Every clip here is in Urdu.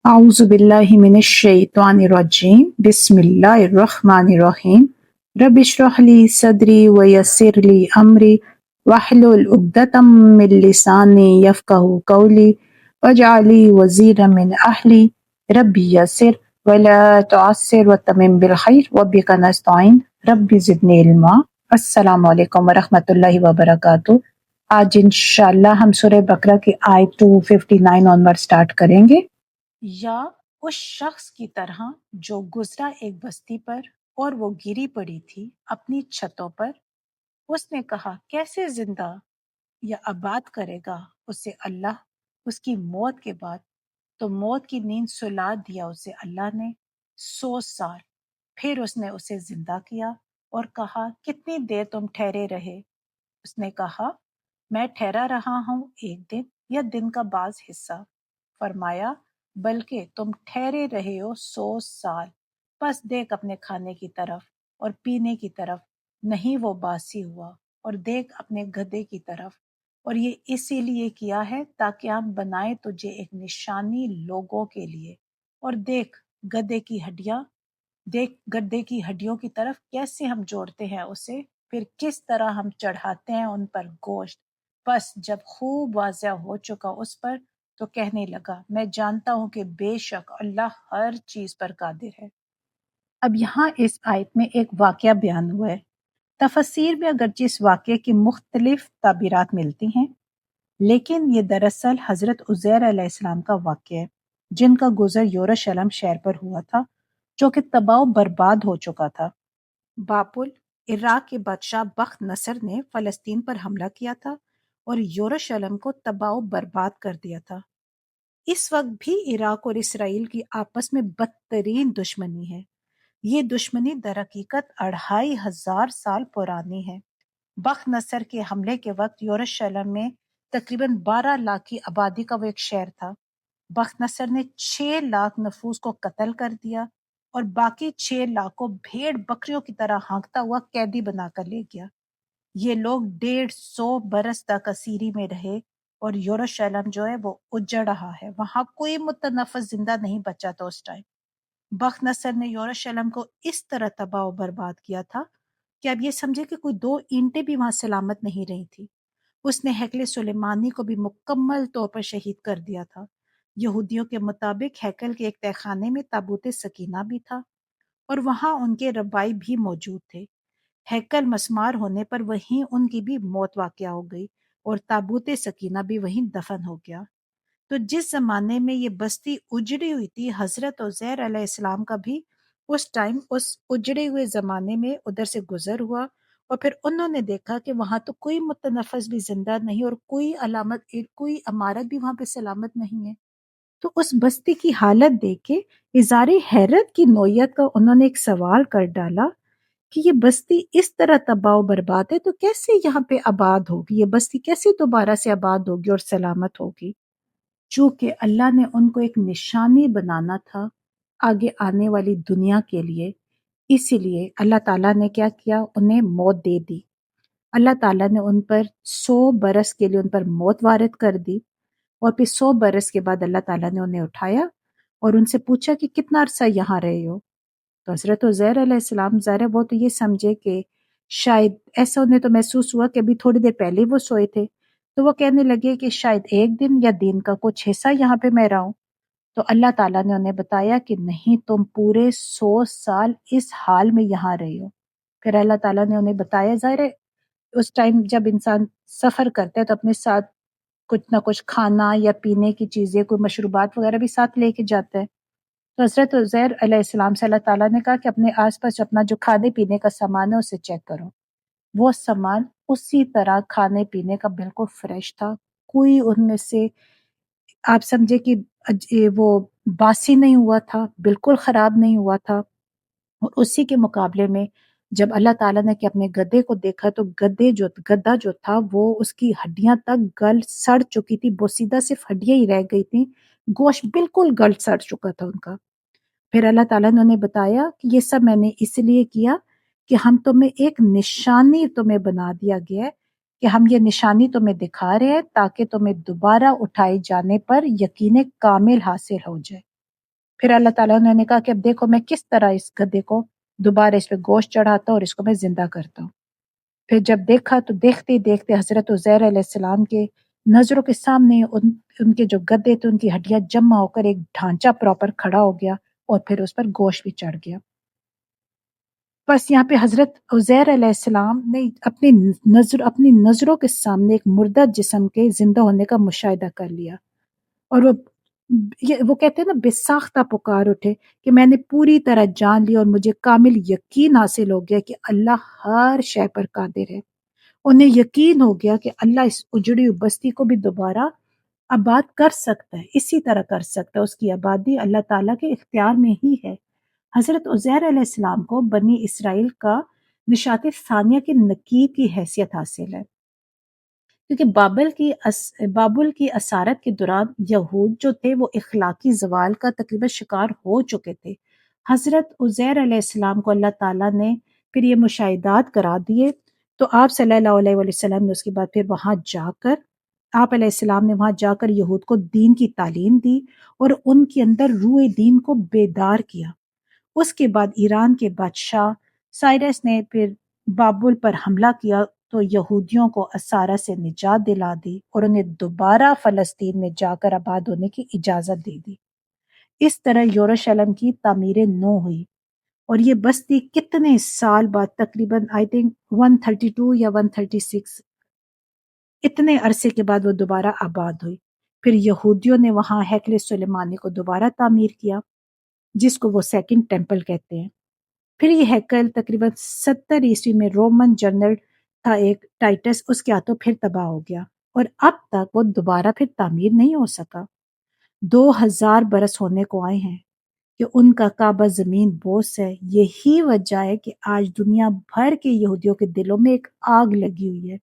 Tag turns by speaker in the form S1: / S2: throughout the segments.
S1: أعوذ بالله من الشيطان الرجيم بسم الله الرحمن الرحيم رب اشرح لي صدري ويسر لي أمري واحلل عقدة من لساني يفقه قولي واجعل لي وزيرا من أهلي ربي يسر ولا تعسر وتمم بالخير وبك نستعين ربي زدني علما السلام علیکم ورحمۃ اللہ وبرکاتہ۔ آج انشاءاللہ ہم سورہ بقرہ کی آیت 259 آنورڈ سٹارٹ کریں گے۔ یا اس شخص کی طرح جو گزرا ایک بستی پر اور وہ گری پڑی تھی اپنی چھتوں پر، اس نے کہا کیسے زندہ یا آباد کرے گا اسے اللہ اس کی موت کے بعد؟ تو موت کی نیند سلا دیا اسے اللہ نے 100 سال، پھر اس نے اسے زندہ کیا اور کہا کتنی دیر تم ٹھہرے رہے؟ اس نے کہا میں ٹھہرا رہا ہوں ایک دن یا دن کا بعض حصہ۔ فرمایا بلکہ تم ٹھہرے رہے ہو 100 سال، پس دیکھ اپنے کھانے کی طرف اور پینے کی طرف، نہیں وہ باسی ہوا، اور دیکھ اپنے گدھے کی طرف، اور یہ اسی لیے کیا ہے تاکہ ہم بنائیں تجھے ایک نشانی لوگوں کے لیے، اور دیکھ گدھے کی ہڈیوں کی طرف کیسے ہم جوڑتے ہیں اسے، پھر کس طرح ہم چڑھاتے ہیں ان پر گوشت۔ بس جب خوب واضح ہو چکا اس پر تو کہنے لگا میں جانتا ہوں کہ بے شک اللہ ہر چیز پر قادر ہے۔ اب یہاں اس آیت میں ایک واقعہ بیان ہوا ہے۔ تفسیر میں اگرچہ اس واقعے کی مختلف تعبیرات ملتی ہیں، لیکن یہ دراصل حضرت عزیر علیہ السلام کا واقعہ ہے، جن کا گزر یروشلم شہر پر ہوا تھا جو کہ تباہ و برباد ہو چکا تھا۔ بابل عراق کے بادشاہ بخت نصر نے فلسطین پر حملہ کیا تھا اور یروشلم کو تباہ و برباد کر دیا تھا۔ اس وقت بھی عراق اور اسرائیل کی آپس میں بدترین دشمنی ہے۔ یہ دشمنی در حقیقت 2500 سال پرانی ہے۔ بخت نصر کے حملے کے وقت یروشلم میں تقریباً 12 لاکھ کی آبادی کا وہ ایک شہر تھا۔ بخت نصر نے 6 لاکھ نفوس کو قتل کر دیا اور باقی 6 لاکھ کو بھیڑ بکریوں کی طرح ہانکتا ہوا قیدی بنا کر لے گیا۔ یہ لوگ 150 برس تک اسیری میں رہے اور یروشلم جو ہے وہ اجڑ رہا ہے، وہاں کوئی متنفس زندہ نہیں بچا تھا اس ٹائم۔ بخت نصر نے یروشلم کو اس طرح تباہ و برباد کیا تھا کہ اب یہ سمجھے کہ کوئی 2 اینٹیں بھی وہاں سلامت نہیں رہی تھی۔ اس نے ہیکل سلیمانی کو بھی مکمل طور پر شہید کر دیا تھا۔ یہودیوں کے مطابق ہیکل کے ایک تہہ خانے میں تابوت سکینہ بھی تھا اور وہاں ان کے ربائی بھی موجود تھے۔ ہیکل مسمار ہونے پر وہیں ان کی بھی موت واقع ہو گئی اور تابوت سکینہ بھی وہیں دفن ہو گیا۔ تو جس زمانے میں یہ بستی اجڑی ہوئی تھی، حضرت عزیر علیہ السلام کا بھی اس ٹائم اس اجڑے ہوئے زمانے میں ادھر سے گزر ہوا، اور پھر انہوں نے دیکھا کہ وہاں تو کوئی متنفس بھی زندہ نہیں اور کوئی علامت کوئی عمارت بھی وہاں پہ سلامت نہیں ہے۔ تو اس بستی کی حالت دیکھ کے اظہار حیرت کی نوعیت کا انہوں نے ایک سوال کر ڈالا کہ یہ بستی اس طرح تباہ و برباد ہے تو کیسے یہاں پہ آباد ہوگی، یہ بستی کیسے دوبارہ سے آباد ہوگی اور سلامت ہوگی؟ چونکہ اللہ نے ان کو ایک نشانی بنانا تھا آگے آنے والی دنیا کے لیے، اسی لیے اللہ تعالیٰ نے کیا کیا، انہیں موت دے دی۔ اللہ تعالیٰ نے ان پر 100 برس کے لیے ان پر موت وارد کر دی، اور پھر 100 برس کے بعد اللہ تعالیٰ نے انہیں اٹھایا اور ان سے پوچھا کہ کتنا عرصہ یہاں رہے ہو؟ تو حضرت عزیر علیہ السلام ظاہر ہے وہ تو یہ سمجھے کہ شاید ایسا انہیں تو محسوس ہوا کہ ابھی تھوڑی دیر پہلے وہ سوئے تھے، تو وہ کہنے لگے کہ شاید ایک دن یا دن کا کچھ حصہ یہاں پہ میں رہا ہوں۔ تو اللہ تعالیٰ نے انہیں بتایا کہ نہیں، تم پورے 100 سال اس حال میں یہاں رہے ہو۔ پھر اللہ تعالیٰ نے انہیں بتایا، ظاہر ہے اس ٹائم جب انسان سفر کرتا ہے تو اپنے ساتھ کچھ نہ کچھ کھانا یا پینے کی چیزیں، کوئی مشروبات وغیرہ بھی ساتھ لے کے جاتا ہے۔ تو حضرت عزیر علیہ السلام سے اللہ تعالیٰ نے کہا کہ اپنے آس پاس اپنا جو کھانے پینے کا سامان ہے اسے چیک کرو۔ وہ سامان اسی طرح کھانے پینے کا بالکل فریش تھا، کوئی ان میں سے آپ سمجھے کہ وہ باسی نہیں ہوا تھا، بالکل خراب نہیں ہوا تھا۔ اور اسی کے مقابلے میں جب اللہ تعالیٰ نے کہ اپنے گدھے کو دیکھا تو گدھا جو تھا وہ اس کی ہڈیاں تک گل سڑ چکی تھی، بوسیدہ صرف ہڈیاں ہی رہ گئی تھیں، گوشت بالکل گل سڑ چکا تھا ان کا۔ پھر اللہ تعالیٰ نے انہیں بتایا کہ یہ سب میں نے اس لیے کیا کہ ہم تمہیں ایک نشانی تمہیں بنا دیا گیا ہے، کہ ہم یہ نشانی تمہیں دکھا رہے ہیں تاکہ تمہیں دوبارہ اٹھائے جانے پر یقین کامل حاصل ہو جائے۔ پھر اللہ تعالیٰ نے کہا کہ اب دیکھو میں کس طرح اس گدھے کو دوبارہ اس پہ گوشت چڑھاتا ہوں اور اس کو میں زندہ کرتا ہوں۔ پھر جب دیکھا تو دیکھتے ہی دیکھتے حضرت عزیر علیہ السلام کے نظروں کے سامنے ان کے جو گدے تھے ان کی ہڈیاں جمع ہو کر ایک ڈھانچہ پراپر کھڑا ہو گیا اور پھر اس پر گوشت بھی چڑھ گیا۔ بس یہاں پہ حضرت عزیر علیہ السلام نے اپنی نظروں کے سامنے ایک مردہ جسم کے زندہ ہونے کا مشاہدہ کر لیا، اور وہ کہتے ہیں نا بے ساختہ پکار اٹھے کہ میں نے پوری طرح جان لی اور مجھے کامل یقین حاصل ہو گیا کہ اللہ ہر شے پر قادر ہے۔ انہیں یقین ہو گیا کہ اللہ اس اجڑی ہوئی بستی کو بھی دوبارہ آباد کر سکتا ہے، اسی طرح کر سکتا ہے، اس کی آبادی اللہ تعالیٰ کے اختیار میں ہی ہے۔ حضرت عزیر علیہ السلام کو بنی اسرائیل کا نشات ثانیہ کے نقیب کی حیثیت حاصل ہے، کیونکہ بابل کی اسارت کے دوران یہود جو تھے وہ اخلاقی زوال کا تقریباً شکار ہو چکے تھے۔ حضرت عزیر علیہ السلام کو اللہ تعالیٰ نے پھر یہ مشاہدات کرا دیے، تو آپ صلی اللہ علیہ وسلم نے اس کے بعد پھر آپ علیہ السلام نے وہاں جا کر یہود کو دین کی تعلیم دی اور ان کے اندر روح دین کو بیدار کیا۔ اس کے بعد ایران کے بادشاہ سائرس نے پھر بابل پر حملہ کیا تو یہودیوں کو اسارہ سے نجات دلا دی اور انہیں دوبارہ فلسطین میں جا کر آباد ہونے کی اجازت دے دی۔ اس طرح یروشلم کی تعمیر نو ہوئی، اور یہ بستی کتنے سال بعد تقریباً آئی تھنک 132 یا 136 اتنے عرصے کے بعد وہ دوبارہ آباد ہوئی۔ پھر یہودیوں نے وہاں ہیکل سلیمانی کو دوبارہ تعمیر کیا، جس کو وہ سیکنڈ ٹیمپل کہتے ہیں۔ پھر یہ ہیکل تقریباً 70 عیسوی میں رومن جنرل تھا ایک ٹائٹس، اس کے ہاتھوں پھر تباہ ہو گیا اور اب تک وہ دوبارہ پھر تعمیر نہیں ہو سکا۔ 2000 برس ہونے کو آئے ہیں کہ ان کا کعبہ زمین بوس ہے۔ یہی وجہ ہے کہ آج دنیا بھر کے یہودیوں کے دلوں میں ایک آگ لگی ہوئی ہے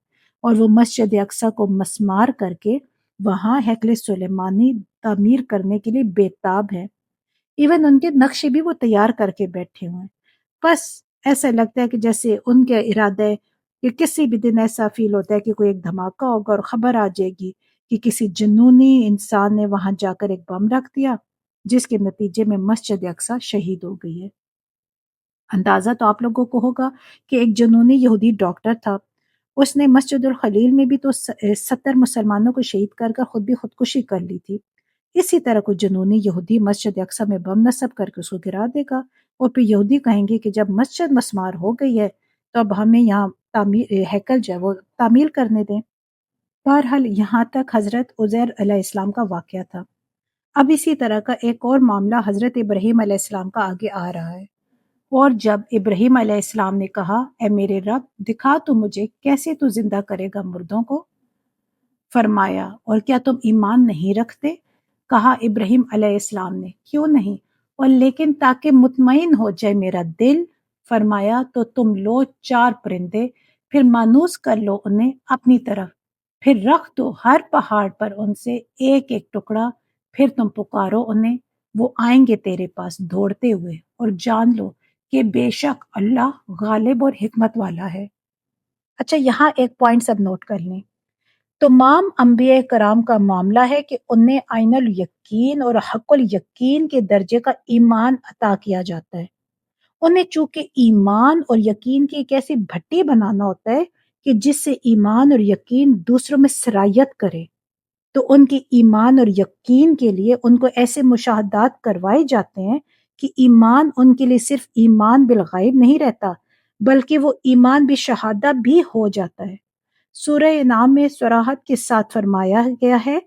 S1: اور وہ مسجد اقصی کو مسمار کر کے وہاں ہیکل سلیمانی تعمیر کرنے کے لیے بےتاب ہے۔ ایون ان کے نقشے بھی وہ تیار کر کے بیٹھے ہوئے ہیں۔ بس ایسا لگتا ہے کہ جیسے ان کا ارادہ ہے کہ کسی بھی دن ایسا فیل ہوتا ہے کہ کوئی ایک دھماکہ ہوگا اور خبر آ جائے گی کہ کسی جنونی انسان نے وہاں جا کر ایک بم رکھ دیا، جس کے نتیجے میں مسجد اقصی شہید ہو گئی ہے۔ اندازہ تو آپ لوگوں کو ہوگا کہ ایک جنونی یہودی ڈاکٹر تھا، اس نے مسجد الخلیل میں بھی تو 70 مسلمانوں کو شہید کر کر خود بھی خودکشی کر لی تھی۔ اسی طرح کوئی جنونی یہودی مسجد اقصی میں بم نصب کر کے اس کو گرا دے گا، اور پھر یہودی کہیں گے کہ جب مسجد مسمار ہو گئی ہے تو اب ہمیں یہاں ہیکل جو ہے وہ تعمیر کرنے دیں۔ بہرحال یہاں تک حضرت عزیر علیہ السلام کا واقعہ تھا۔ اب اسی طرح کا ایک اور معاملہ حضرت ابراہیم علیہ السلام کا آگے آ رہا ہے۔ اور جب ابراہیم علیہ السلام نے کہا اے میرے رب دکھا تو مجھے کیسے تو زندہ کرے گا مردوں کو، فرمایا اور کیا تم ایمان نہیں رکھتے؟ کہا ابراہیم علیہ السلام نے کیوں نہیں، اور لیکن تاکہ مطمئن ہو جائے میرا دل، فرمایا تو تم لو 4 پرندے، پھر مانوس کر لو انہیں اپنی طرف، پھر رکھ دو ہر پہاڑ پر ان سے ایک ایک ٹکڑا، پھر تم پکارو انہیں، وہ آئیں گے تیرے پاس دوڑتے ہوئے، اور جان لو کہ بے شک اللہ غالب اور حکمت والا ہے۔ اچھا یہاں ایک پوائنٹ سب نوٹ کر لیں۔ تمام انبیاء کرام کا معاملہ ہے کہ انہیں عین الیقین اور حق الیقین کے درجے کا ایمان عطا کیا جاتا ہے۔ انہیں چونکہ ایمان اور یقین کی ایک ایسی بھٹی بنانا ہوتا ہے کہ جس سے ایمان اور یقین دوسروں میں سرایت کرے، تو ان کی ایمان اور یقین کے لیے ان کو ایسے مشاہدات کروائے جاتے ہیں کہ ایمان ان کے لیے صرف ایمان بالغیب نہیں رہتا، بلکہ وہ ایمان بالشہادہ بھی ہو جاتا ہے۔ سورہ انعام میں صراحت کے ساتھ فرمایا گیا ہے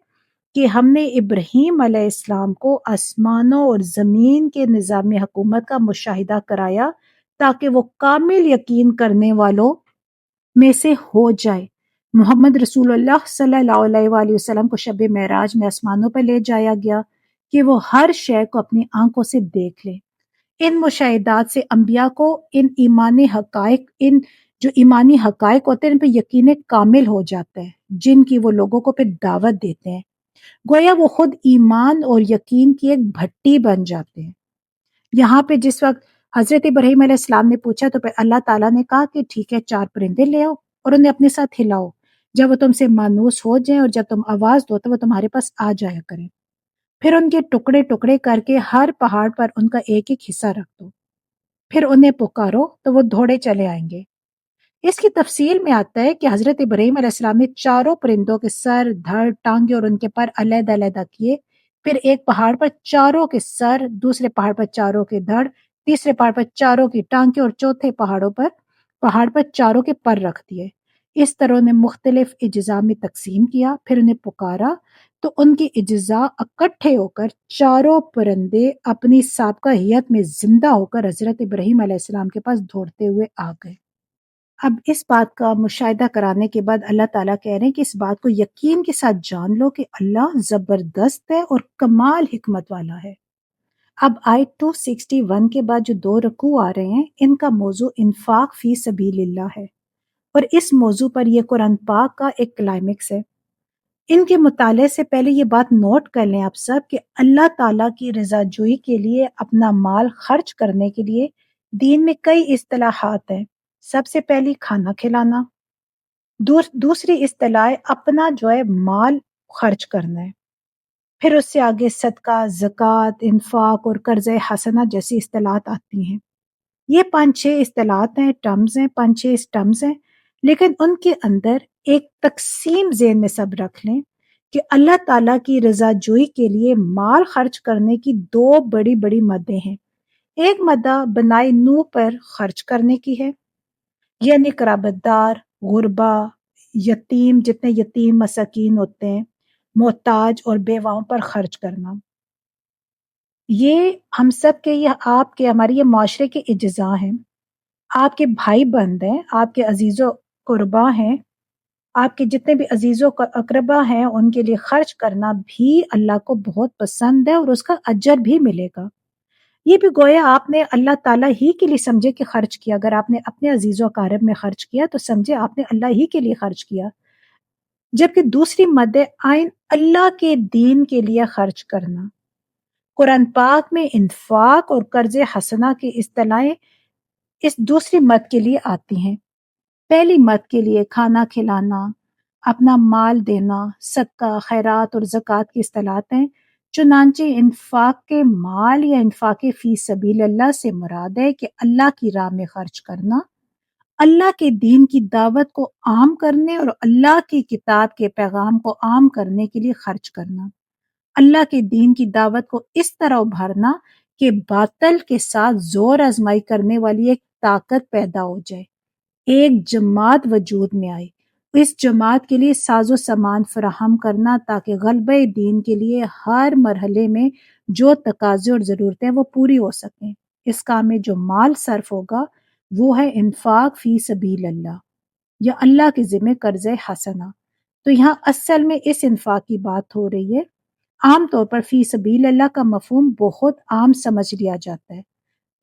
S1: کہ ہم نے ابراہیم علیہ السلام کو آسمانوں اور زمین کے نظام حکومت کا مشاہدہ کرایا تاکہ وہ کامل یقین کرنے والوں میں سے ہو جائے۔ محمد رسول اللہ صلی اللہ علیہ وآلہ وسلم کو شب معراج میں آسمانوں پر لے جایا گیا کہ وہ ہر شے کو اپنی آنکھوں سے دیکھ لیں۔ ان مشاہدات سے انبیاء کو ان جو ایمانی حقائق ہوتے ہیں ان پہ یقین کامل ہو جاتا ہے، جن کی وہ لوگوں کو پھر دعوت دیتے ہیں۔ گویا وہ خود ایمان اور یقین کی ایک بھٹی بن جاتے ہیں۔ یہاں پہ جس وقت حضرت ابراہیم علیہ السلام نے پوچھا تو پھر اللہ تعالیٰ نے کہا کہ ٹھیک ہے 4 پرندے لے آؤ اور انہیں اپنے ساتھ ہلاؤ، جب وہ تم سے مانوس ہو جائیں اور جب تم آواز دو تو وہ تمہارے پاس آ جایا کریں۔ پھر ان کے ٹکڑے ٹکڑے کر کے ہر پہاڑ پر ان کا ایک ایک حصہ رکھ دو، پھر انہیں پکارو تو وہ دوڑے چلے آئیں گے۔ اس کی تفصیل میں آتا ہے کہ حضرت ابراہیم علیہ السلام نے چاروں پرندوں کے سر، دھڑ، ٹانگیں اور ان کے پر علیحدہ علیحدہ کیے، پھر ایک پہاڑ پر چاروں کے سر، دوسرے پہاڑ پر چاروں کے دھڑ، تیسرے پہاڑ پر چاروں کی ٹانگیں اور چوتھے پہاڑ پر چاروں کے پر رکھ دیے۔ اس طرح انہیں مختلف اجزاء میں تقسیم کیا، پھر انہیں پکارا تو ان کی اجزاء اکٹھے ہو کر چاروں پرندے اپنی سابقہ حیت میں زندہ ہو کر حضرت ابراہیم علیہ السلام کے پاس دوڑتے ہوئے آ گئے۔ اب اس بات کا مشاہدہ کرانے کے بعد اللہ تعالیٰ کہہ رہے ہیں کہ اس بات کو یقین کے ساتھ جان لو کہ اللہ زبردست ہے اور کمال حکمت والا ہے۔ اب آیت 261 کے بعد جو 2 رکوع آ رہے ہیں، ان کا موضوع انفاق فی سبیل اللہ ہے، اور اس موضوع پر یہ قرآن پاک کا ایک کلائمیکس ہے۔ ان کے مطالعے سے پہلے یہ بات نوٹ کر لیں آپ سب کہ اللہ تعالیٰ کی رضا جوئی کے لیے اپنا مال خرچ کرنے کے لیے دین میں کئی اصطلاحات ہیں۔ سب سے پہلی کھانا کھلانا، دوسری اصطلاح اپنا جو ہے مال خرچ کرنا ہے، پھر اس سے آگے صدقہ، زکوٰۃ، انفاق اور قرض حسنہ جیسی اصطلاحات آتی ہیں۔ یہ 5-6 اصطلاحات ہیں، ٹرمز ہیں، 5-6 ٹرمز ہیں، لیکن ان کے اندر ایک تقسیم ذہن میں سب رکھ لیں کہ اللہ تعالیٰ کی رضا جوئی کے لیے مال خرچ کرنے کی 2 بڑی بڑی مدیں ہیں۔ ایک مدہ بنائے نوح پر خرچ کرنے کی ہے، یعنی قرابت دار، غربا، یتیم، جتنے یتیم مساکین ہوتے ہیں، محتاج اور بیواؤں پر خرچ کرنا۔ یہ ہم سب کے، یہ آپ کے، ہمارے یہ معاشرے کے اجزاء ہیں، آپ کے بھائی بند ہیں، آپ کے عزیز و قربا ہیں، آپ کے جتنے بھی عزیز و اقربا ہیں، ان کے لیے خرچ کرنا بھی اللہ کو بہت پسند ہے اور اس کا اجر بھی ملے گا۔ یہ بھی گویا آپ نے اللہ تعالیٰ ہی کے لیے سمجھے کہ خرچ کیا۔ اگر آپ نے اپنے عزیز و اقارب میں خرچ کیا تو سمجھے آپ نے اللہ ہی کے لیے خرچ کیا۔ جبکہ دوسری مد عین اللہ کے دین کے لیے خرچ کرنا۔ قرآن پاک میں انفاق اور قرض حسنہ کی اصطلاحیں اس دوسری مد کے لیے آتی ہیں۔ پہلی مد کے لیے کھانا کھلانا، اپنا مال دینا، صدقہ، خیرات اور زکوٰۃ کی اصطلاحات ہیں۔ چنانچہ انفاق کے مال یا انفاق فی سبیل اللہ سے مراد ہے کہ اللہ کی راہ میں خرچ کرنا، اللہ کے دین کی دعوت کو عام کرنے اور اللہ کی کتاب کے پیغام کو عام کرنے کے لیے خرچ کرنا، اللہ کے دین کی دعوت کو اس طرح ابھارنا کہ باطل کے ساتھ زور آزمائی کرنے والی ایک طاقت پیدا ہو جائے، ایک جماعت وجود میں آئے، اس جماعت کے لیے ساز و سامان فراہم کرنا تاکہ غلبہ دین کے لیے ہر مرحلے میں جو تقاضے اور ضرورتیں وہ پوری ہو سکیں۔ اس کام میں جو مال صرف ہوگا وہ ہے انفاق فی سبیل اللہ یا اللہ کے ذمہ قرض حسنہ۔ تو یہاں اصل میں اس انفاق کی بات ہو رہی ہے۔ عام طور پر فی سبیل اللہ کا مفہوم بہت عام سمجھ لیا جاتا ہے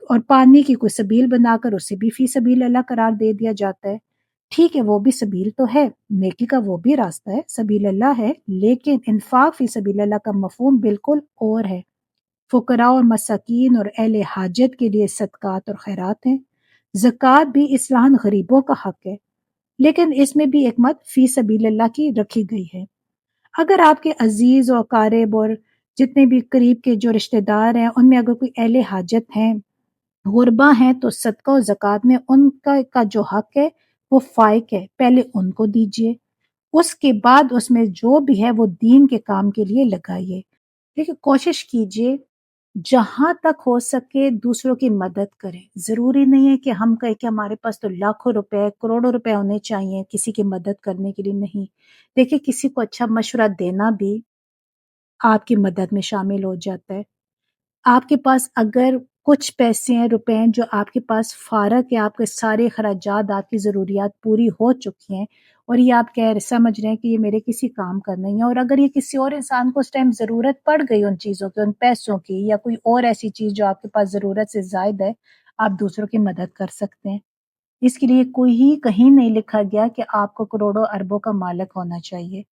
S1: اور پانی کی کوئی سبیل بنا کر اسے بھی فی سبیل اللہ قرار دے دیا جاتا ہے۔ ٹھیک ہے، وہ بھی سبیل تو ہے، نیکی کا وہ بھی راستہ ہے، سبیل اللہ ہے، لیکن انفاق فی سبیل اللہ کا مفہوم بالکل اور ہے۔ فقراء اور مساکین اور اہل حاجت کے لیے صدقات اور خیرات ہیں۔ زکوٰۃ بھی اصلاحاً غریبوں کا حق ہے، لیکن اس میں بھی ایک مد فی سبیل اللہ کی رکھی گئی ہے۔ اگر آپ کے عزیز و اقارب اور جتنے بھی قریب کے جو رشتہ دار ہیں ان میں اگر کوئی اہل حاجت ہیں، غربا ہیں، تو صدقہ و زکوٰۃ میں ان کا جو حق ہے وہ فائق ہے، پہلے ان کو دیجیے، اس کے بعد اس میں جو بھی ہے وہ دین کے کام کے لیے لگائیے۔ لیکن کوشش کیجیے جہاں تک ہو سکے دوسروں کی مدد کریں۔ ضروری نہیں ہے کہ ہم کہیں کہ ہمارے پاس تو لاکھوں روپے، کروڑوں روپے ہونے چاہیے کسی کی مدد کرنے کے لیے، نہیں۔ دیکھیں، کسی کو اچھا مشورہ دینا بھی آپ کی مدد میں شامل ہو جاتا ہے۔ آپ کے پاس اگر کچھ پیسے ہیں، روپے ہیں جو آپ کے پاس فارغ ہے، آپ کے سارے اخراجات، آپ کی ضروریات پوری ہو چکی ہیں اور یہ آپ سمجھ رہے ہیں کہ یہ میرے کسی کام کا نہیں ہے، اور اگر یہ کسی اور انسان کو اس ٹائم ضرورت پڑ گئی ان چیزوں کی، ان پیسوں کی، یا کوئی اور ایسی چیز جو آپ کے پاس ضرورت سے زائد ہے، آپ دوسروں کی مدد کر سکتے ہیں۔ اس کے لیے کوئی ہی کہیں نہیں لکھا گیا کہ آپ کو کروڑوں اربوں کا مالک ہونا چاہیے۔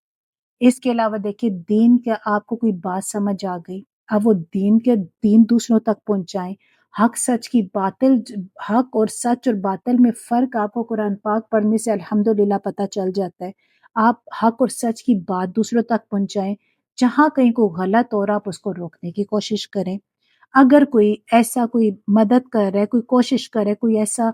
S1: اس کے علاوہ دیکھیے، دین کا آپ کو کوئی بات سمجھ آ گئی، اب وہ دین دوسروں تک پہنچائیں۔ حق اور سچ اور باطل میں فرق آپ کو قرآن پاک پڑھنے سے الحمدللہ پتہ چل جاتا ہے۔ آپ حق اور سچ کی بات دوسروں تک پہنچائیں، جہاں کہیں کوئی غلط ہو رہا آپ اس کو روکنے کی کوشش کریں۔ اگر کوئی ایسا کوئی مدد کر رہا ہے، کوئی کوشش کر رہا ہے، کوئی ایسا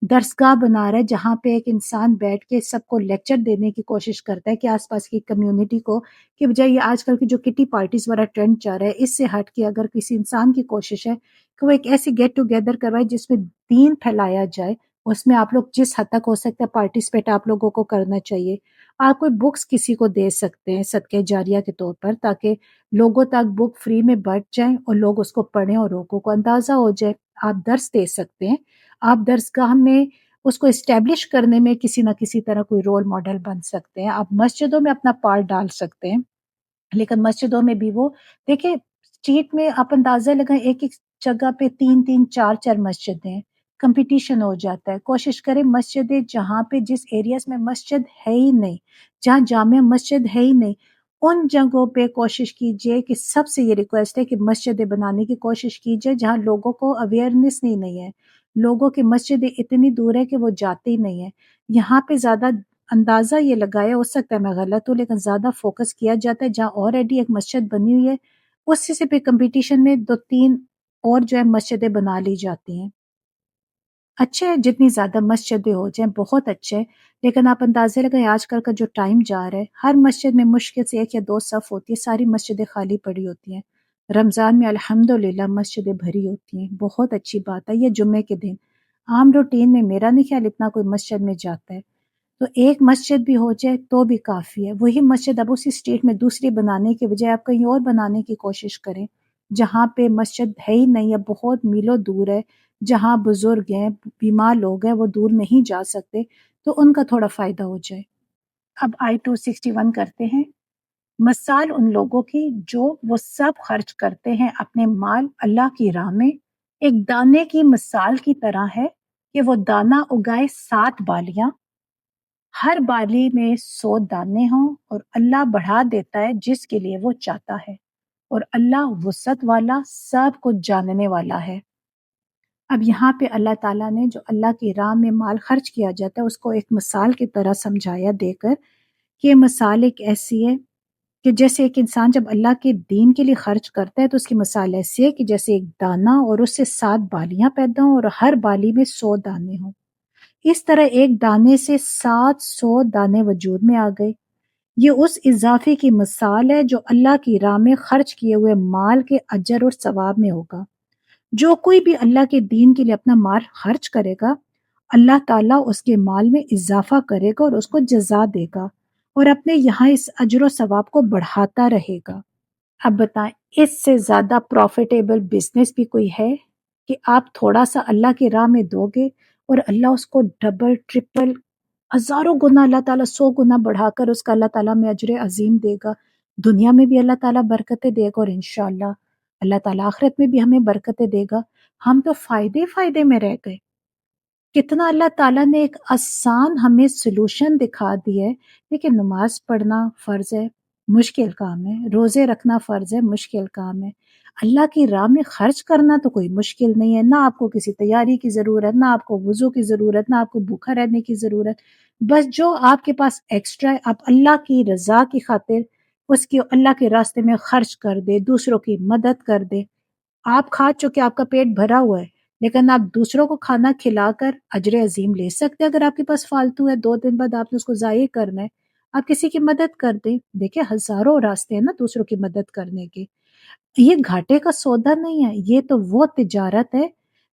S1: درسگاہ بنا رہا ہے جہاں پہ ایک انسان بیٹھ کے سب کو لیکچر دینے کی کوشش کرتا ہے کہ آس پاس کی کمیونٹی کو، کہ بجائے یہ آج کل کی جو کٹی پارٹیز والا ٹرینڈ چل رہا ہے اس سے ہٹ کے اگر کسی انسان کی کوشش ہے کہ وہ ایک ایسی گیٹ ٹوگیدر کروائے جس میں دین پھیلایا جائے، اس میں آپ لوگ جس حد تک ہو سکتا ہے پارٹیسپیٹ آپ لوگوں کو کرنا چاہیے۔ آپ کوئی بکس کسی کو دے سکتے ہیں صدقہ جاریہ کے طور پر، تاکہ لوگوں تک بک فری میں بٹ جائیں اور لوگ اس کو پڑھیں اور لوگوں کو اندازہ ہو جائے۔ آپ درس دے سکتے ہیں، آپ درسگاہ میں اس کو اسٹیبلش کرنے میں کسی نہ کسی طرح کوئی رول ماڈل بن سکتے ہیں، آپ مسجدوں میں اپنا پارٹ ڈال سکتے ہیں، لیکن مسجدوں میں بھی وہ دیکھیں اسٹریٹ میں آپ اندازہ لگائیں ایک ایک جگہ پہ تین تین چار چار مسجدیں، کمپٹیشن ہو جاتا ہے۔ کوشش کریں مسجدیں جہاں پہ جس ایریاز میں مسجد ہے ہی نہیں، جہاں جامع مسجد ہے ہی نہیں، ان جگہوں پہ کوشش کیجئے کہ سب سے یہ ریکویسٹ ہے کہ مسجدیں بنانے کی کوشش کیجئے جہاں لوگوں کو اویئرنیس نہیں ہے، لوگوں کی مسجدیں اتنی دور ہے کہ وہ جاتے ہی نہیں ہیں۔ یہاں پہ زیادہ اندازہ یہ لگایا، ہو سکتا ہے میں غلط ہوں لیکن زیادہ فوکس کیا جاتا ہے جہاں آلریڈی ایک مسجد بنی ہوئی ہے اسی سے پہ کمپٹیشن میں دو تین اور جو ہے مسجدیں بنا لی جاتی ہیں۔ اچھا ہے جتنی زیادہ مسجدیں ہو جائیں بہت اچھے ہے، لیکن آپ اندازے لگائیں آج کل کا جو ٹائم جا رہا ہے ہر مسجد میں مشکل سے ایک یا دو صف ہوتی ہے، ساری مسجدیں خالی پڑی ہوتی ہیں۔ رمضان میں الحمدللہ مسجدیں بھری ہوتی ہیں، بہت اچھی بات ہے۔ یہ جمعے کے دن عام روٹین میں میرا نہیں خیال اتنا کوئی مسجد میں جاتا ہے، تو ایک مسجد بھی ہو جائے تو بھی کافی ہے۔ وہی مسجد اب اسی اسٹیٹ میں دوسری بنانے کے بجائے آپ کہیں اور بنانے کی کوشش کریں جہاں پہ مسجد ہے ہی نہیں، یا بہت میلوں دور ہے، جہاں بزرگ ہیں، بیمار لوگ ہیں، وہ دور نہیں جا سکتے، تو ان کا تھوڑا فائدہ ہو جائے۔ اب آئی 261 کرتے ہیں۔ مثال ان لوگوں کی جو وہ سب خرچ کرتے ہیں اپنے مال اللہ کی راہ میں، ایک دانے کی مثال کی طرح ہے کہ وہ دانہ اگائے 7 بالیاں، ہر بالی میں 100 دانے ہوں، اور اللہ بڑھا دیتا ہے جس کے لیے وہ چاہتا ہے، اور اللہ وسعت والا سب کچھ جاننے والا ہے۔ اب یہاں پہ اللہ تعالیٰ نے جو اللہ کی راہ میں مال خرچ کیا جاتا ہے اس کو ایک مثال کی طرح سمجھایا دے کر کہ یہ مثال ایک ایسی ہے کہ جیسے ایک انسان جب اللہ کے دین کے لیے خرچ کرتا ہے تو اس کی مثال ایسی ہے کہ جیسے ایک دانہ اور اس سے 7 بالیاں پیدا ہوں اور ہر بالی میں 100 دانے ہوں، اس طرح ایک دانے سے 700 دانے وجود میں آ گئے۔ یہ اس اضافے کی مثال ہے جو اللہ کی راہ میں خرچ کیے ہوئے مال کے اجر اور ثواب میں ہوگا۔ جو کوئی بھی اللہ کے دین کے لیے اپنا مال خرچ کرے گا، اللہ تعالیٰ اس کے مال میں اضافہ کرے گا اور اس کو جزا دے گا، اور اپنے یہاں اس اجر و ثواب کو بڑھاتا رہے گا۔ اب بتائیں اس سے زیادہ پروفیٹیبل بزنس بھی کوئی ہے کہ آپ تھوڑا سا اللہ کی راہ میں دو گے اور اللہ اس کو ڈبل ٹرپل ہزاروں گنا اللہ تعالیٰ 100 گنا بڑھا کر اس کا اللہ تعالیٰ میں اجر عظیم دے گا، دنیا میں بھی اللہ تعالیٰ برکتیں دے گا، اور انشاءاللہ اللہ تعالیٰ آخرت میں بھی ہمیں برکتیں دے گا۔ ہم تو فائدے فائدے میں رہ گئے۔ کتنا اللہ تعالیٰ نے ایک آسان ہمیں سلوشن دکھا دی ہے، لیکن نماز پڑھنا فرض ہے، مشکل کام ہے، روزے رکھنا فرض ہے، مشکل کام ہے، اللہ کی راہ میں خرچ کرنا تو کوئی مشکل نہیں ہے، نہ آپ کو کسی تیاری کی ضرورت، نہ آپ کو وضو کی ضرورت، نہ آپ کو بھوکا رہنے کی ضرورت، بس جو آپ کے پاس ایکسٹرا ہے آپ اللہ کی رضا کی خاطر اس کی اللہ کے راستے میں خرچ کر دے، دوسروں کی مدد کر دے۔ آپ کھا چکے، آپ کا پیٹ بھرا ہوا ہے، لیکن آپ دوسروں کو کھانا کھلا کر اجر عظیم لے سکتے ہیں۔ اگر آپ کے پاس فالتو ہے 2 دن بعد آپ نے اس کو ضائع کرنا ہے، آپ کسی کی مدد کر دیں۔ دیکھیں ہزاروں راستے ہیں نا دوسروں کی مدد کرنے کے، یہ گھاٹے کا سودا نہیں ہے، یہ تو وہ تجارت ہے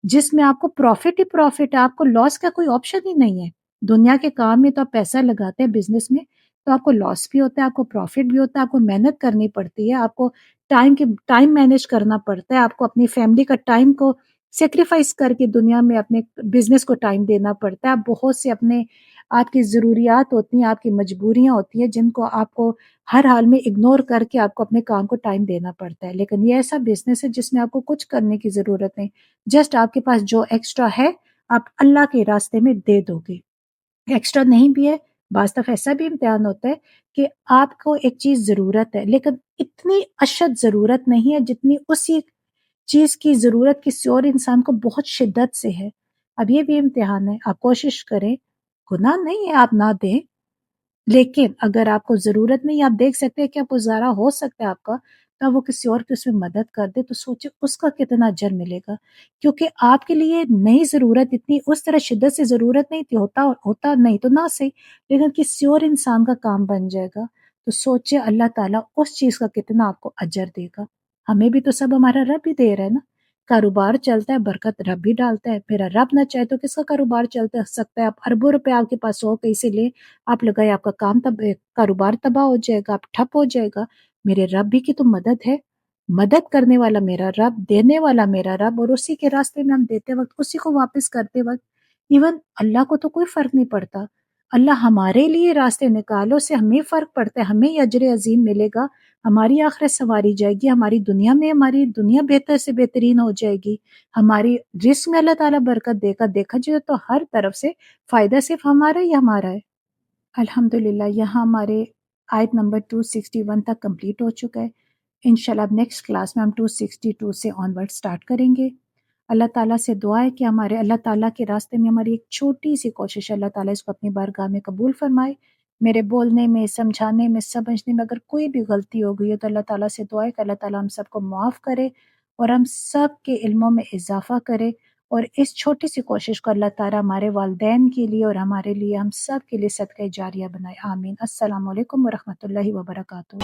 S1: جس میں آپ کو پروفٹ ہی پروفٹ ہے، آپ کو لاس کا کوئی آپشن ہی نہیں ہے۔ دنیا کے کام میں تو آپ پیسہ لگاتے ہیں بزنس میں، تو آپ کو لاس بھی ہوتا ہے، آپ کو پروفٹ بھی ہوتا ہے، آپ کو محنت کرنی پڑتی ہے، آپ کو ٹائم مینیج کرنا پڑتا ہے، آپ کو اپنی فیملی کا ٹائم کو سیکریفائس کر کے دنیا میں اپنے بزنس کو ٹائم دینا پڑتا ہے۔ آپ بہت سے آپ کی ضروریات ہوتی ہیں، آپ کی مجبوریاں ہوتی ہیں جن کو آپ کو ہر حال میں اگنور کر کے آپ کو اپنے کام کو ٹائم دینا پڑتا ہے، لیکن یہ ایسا بزنس ہے جس میں آپ کو کچھ کرنے کی ضرورت نہیں، جسٹ آپ کے پاس جو ایکسٹرا ہے آپ اللہ کے راستے میں دے دو گے۔ ایکسٹرا نہیں بھی ہے، بعض دفعہ ایسا بھی امتحان ہوتا ہے کہ آپ کو ایک چیز ضرورت ہے لیکن اتنی اشد ضرورت نہیں ہے جتنی اسی چیز کی ضرورت کسی اور انسان کو بہت شدت سے ہے۔ اب یہ بھی امتحان ہے، آپ کوشش کریں، گناہ نہیں ہے آپ نہ دیں، لیکن اگر آپ کو ضرورت نہیں، آپ دیکھ سکتے ہیں کہ آپ گزارا ہو سکتا ہے آپ کا، تو وہ کسی اور کی اس میں مدد کر دے، تو سوچے اس کا کتنا اجر ملے گا، کیونکہ آپ کے لیے نہیں ضرورت، اتنی اس طرح شدت سے ضرورت نہیں تھی، ہوتا ہوتا نہیں تو نہ صحیح، لیکن کسی اور انسان کا کام بن جائے گا، تو سوچے اللہ تعالیٰ اس چیز کا کتنا آپ کو اجر دے گا۔ ہمیں بھی تو سب ہمارا رب ہی دے رہا ہے نا، کاروبار چلتا ہے، برکت رب بھی ڈالتا ہے، پھر رب نہ چاہے تو کس کا کاروبار چلتا سکتا ہے؟ آپ اربوں روپے آپ کے پاس ہو، کہیں سے لے آپ لگائے، آپ کا کاروبار تباہ ہو جائے گا، آپ ٹھپ ہو جائے گا۔ میرے رب بھی کی تو مدد ہے، مدد کرنے والا میرا رب، دینے والا میرا رب، اور اسی کے راستے میں ہم دیتے وقت، اسی کو واپس کرتے وقت ایون اللہ کو تو کوئی فرق نہیں پڑتا۔ اللہ ہمارے لیے راستے نکالو سے ہمیں فرق پڑتا ہے، ہمیں یہ اجر عظیم ملے گا، ہماری آخرت سنواری جائے گی، ہماری دنیا میں ہماری دنیا بہتر سے بہترین ہو جائے گی، ہماری رزق میں اللہ تعالیٰ برکت دے گا۔ دیکھا جائے تو ہر طرف سے فائدہ صرف ہمارا ہی ہمارا ہے۔ الحمدللہ یہاں ہمارے آیت نمبر 261 تک کمپلیٹ ہو چکا ہے۔ انشاءاللہ اب نیکسٹ کلاس میں ہم 262 سے آن ورڈ سٹارٹ کریں گے۔ اللہ تعالیٰ سے دعا ہے کہ ہمارے اللہ تعالیٰ کے راستے میں ہماری ایک چھوٹی سی کوشش، اللہ تعالیٰ اس کو اپنی بارگاہ میں قبول فرمائے۔ میرے بولنے میں، سمجھانے میں، سمجھنے میں اگر کوئی بھی غلطی ہو گئی ہے تو اللہ تعالیٰ سے دعا ہے کہ اللہ تعالیٰ ہم سب کو معاف کرے اور ہم سب کے علموں میں اضافہ کرے، اور اس چھوٹی سی کوشش کو اللہ تعالیٰ ہمارے والدین کے لیے اور ہمارے لیے، ہم سب کے لیے صدقہ جاریہ بنائے۔ آمین۔ السلام علیکم ورحمۃ اللہ وبرکاتہ۔